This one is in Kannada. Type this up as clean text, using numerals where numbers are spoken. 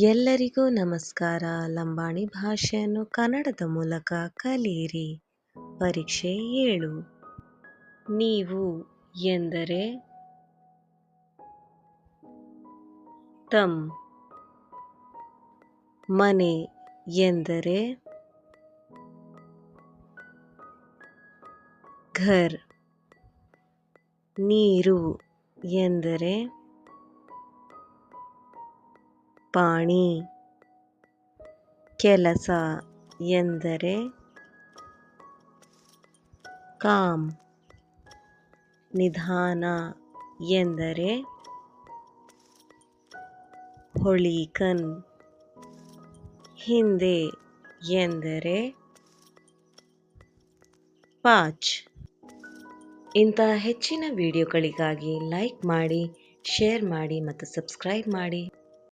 ಎಲ್ಲರಿಗೂ ನಮಸ್ಕಾರ. ಲಂಬಾಣಿ ಭಾಷೆಯನ್ನು ಕನ್ನಡದ ಮೂಲಕ ಕಲಿಯಿರಿ. ಪರೀಕ್ಷೆ 7. ನೀವು ಎಂದರೆ ತಮ್. ಮನೆ ಎಂದರೆ ಘರ್. ನೀರು ಎಂದರೆ ಪಾಣಿ. ಕೆಲಸ ಎಂದರೆ ಕಾಮ್. ನಿಧಾನ ಎಂದರೆ ಹೊಳಿಕನ್. ಹಿಂದೆ ಎಂದರೆ ಪಾಚ್. ಇಂತಹ ಹೆಚ್ಚಿನ ವಿಡಿಯೋಗಳಿಗಾಗಿ ಲೈಕ್ ಮಾಡಿ, ಶೇರ್ ಮಾಡಿ ಮತ್ತು ಸಬ್ಸ್ಕ್ರೈಬ್ ಮಾಡಿ.